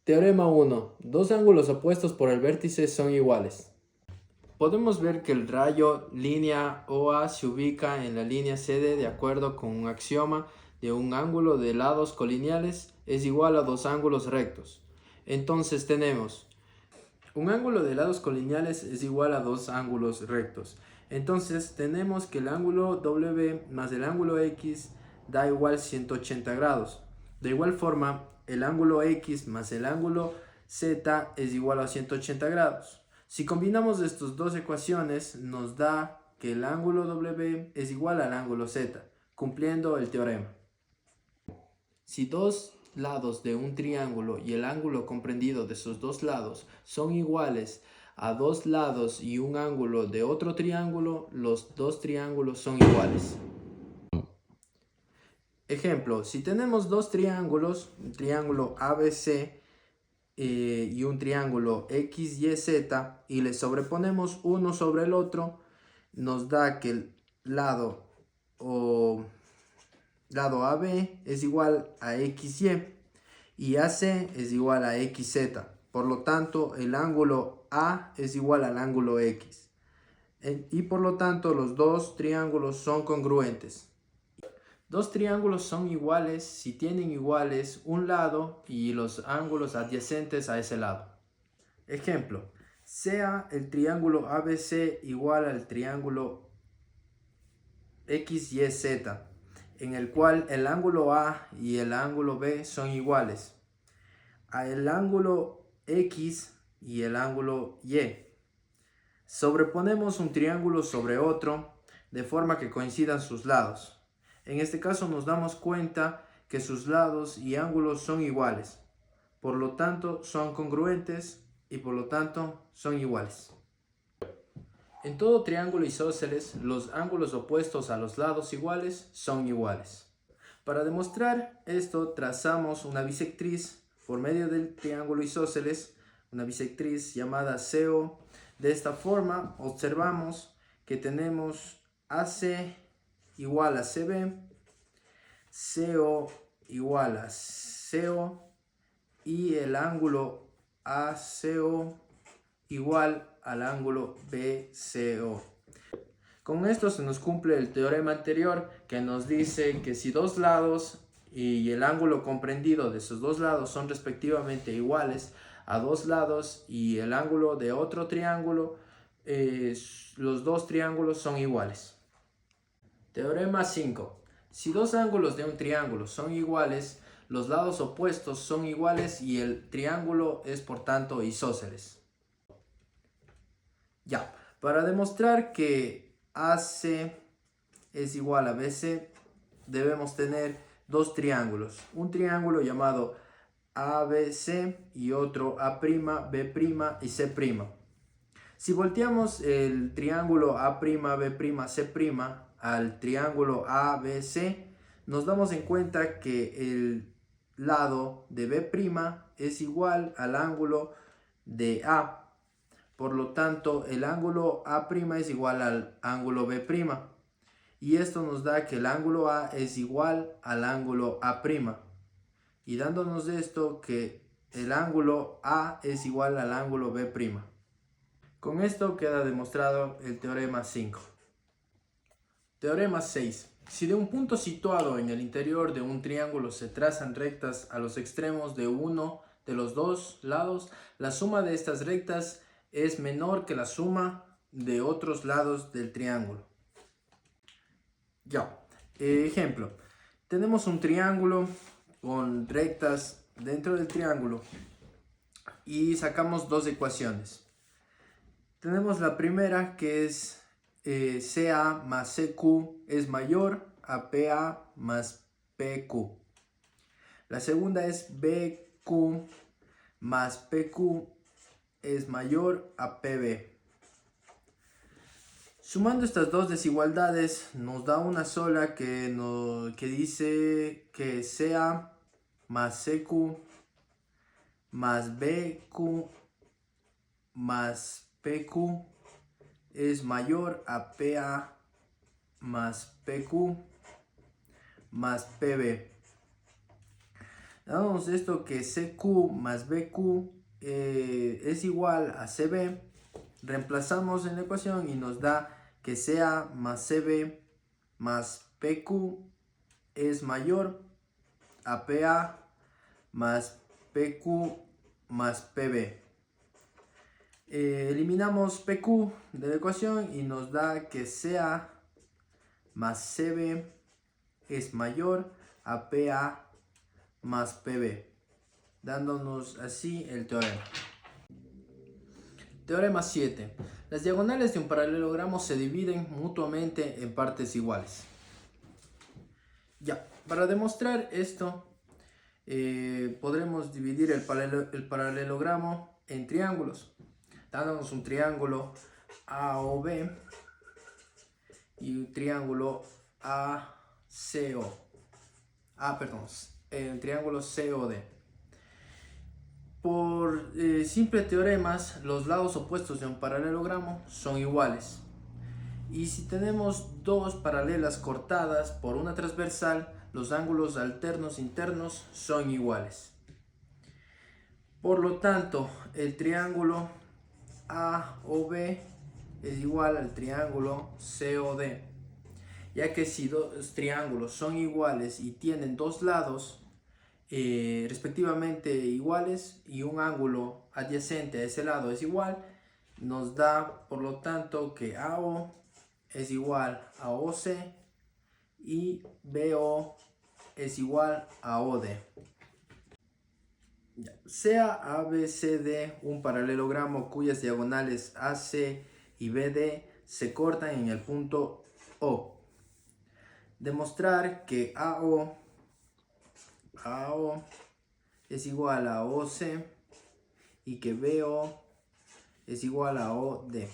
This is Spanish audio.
Teorema 1. Dos ángulos opuestos por el vértice son iguales. Podemos ver que el rayo línea OA se ubica en la línea CD de acuerdo con un axioma de un ángulo de lados colineales es igual a dos ángulos rectos. Entonces tenemos un ángulo de lados colineales es igual a dos ángulos rectos. Entonces tenemos que el ángulo W más el ángulo X da igual 180 grados. De igual forma, el ángulo X más el ángulo Z es igual a 180 grados. Si combinamos estas dos ecuaciones, nos da que el ángulo W es igual al ángulo Z, cumpliendo el teorema. Si dos lados de un triángulo y el ángulo comprendido de sus dos lados son iguales a dos lados y un ángulo de otro triángulo, los dos triángulos son iguales. Ejemplo, si tenemos dos triángulos, un triángulo ABC y un triángulo XYZ y le sobreponemos uno sobre el otro, nos da que el lado AB es igual a XY y AC es igual a XZ. Por lo tanto, el ángulo A es igual al ángulo X. Y por lo tanto, los dos triángulos son congruentes. Dos triángulos son iguales si tienen iguales un lado y los ángulos adyacentes a ese lado. Ejemplo, sea el triángulo ABC igual al triángulo XYZ, en el cual el ángulo A y el ángulo B son iguales a el ángulo X y el ángulo Y. Sobreponemos un triángulo sobre otro de forma que coincidan sus lados. En este caso nos damos cuenta que sus lados y ángulos son iguales. Por lo tanto, son congruentes y por lo tanto son iguales. En todo triángulo isósceles, los ángulos opuestos a los lados iguales son iguales. Para demostrar esto, trazamos una bisectriz por medio del triángulo isósceles, una bisectriz llamada CO. De esta forma, observamos que tenemos AC igual a CB, CO igual a CO y el ángulo ACO igual al ángulo BCO. Con esto se nos cumple el teorema anterior que nos dice que si dos lados y el ángulo comprendido de esos dos lados son respectivamente iguales a dos lados y el ángulo de otro triángulo, los dos triángulos son iguales. Teorema 5. Si dos ángulos de un triángulo son iguales, los lados opuestos son iguales y el triángulo es por tanto isósceles. Ya, para demostrar que AC es igual a BC, debemos tener dos triángulos. Un triángulo llamado ABC y otro A', B' y C'. Si volteamos el triángulo A', B', C' al triángulo ABC, nos damos en cuenta que el lado de B' es igual al ángulo de A. Por lo tanto, el ángulo A' es igual al ángulo B'. Y esto nos da que el ángulo A es igual al ángulo A'. Y dándonos esto que el ángulo A es igual al ángulo B'. Con esto queda demostrado el teorema 5. Teorema 6. Si de un punto situado en el interior de un triángulo se trazan rectas a los extremos de uno de los dos lados, la suma de estas rectas es menor que la suma de otros lados del triángulo. Ya, ejemplo, tenemos un triángulo con rectas dentro del triángulo y sacamos dos ecuaciones. Tenemos la primera que es CA más CQ es mayor a PA más PQ. La segunda es BQ más PQ es mayor a PB. Sumando estas dos desigualdades nos da una sola que dice que CA más CQ más BQ más PQ es mayor a PA más PQ más PB. Damos esto que CQ más BQ es igual a CB. Reemplazamos en la ecuación y nos da que CA más CB más PQ es mayor a PA más PQ más PB. Eliminamos PQ de la ecuación y nos da que CA más CB es mayor a PA más PB, dándonos así el teorema. Teorema 7. Las diagonales de un paralelogramo se dividen mutuamente en partes iguales. Ya, para demostrar esto, podremos dividir el paralelogramo en triángulos, dándonos un triángulo AOB y un triángulo ACO. Un triángulo COD. Por simple teoremas, los lados opuestos de un paralelogramo son iguales. Y si tenemos dos paralelas cortadas por una transversal, los ángulos alternos internos son iguales. Por lo tanto, el triángulo AOB es igual al triángulo COD, ya que si dos triángulos son iguales y tienen dos lados respectivamente iguales y un ángulo adyacente a ese lado es igual, nos da por lo tanto que AO es igual a OC y BO es igual a OD. Sea ABCD un paralelogramo cuyas diagonales AC y BD se cortan en el punto O. Demostrar que AO es igual a OC y que BO es igual a OD.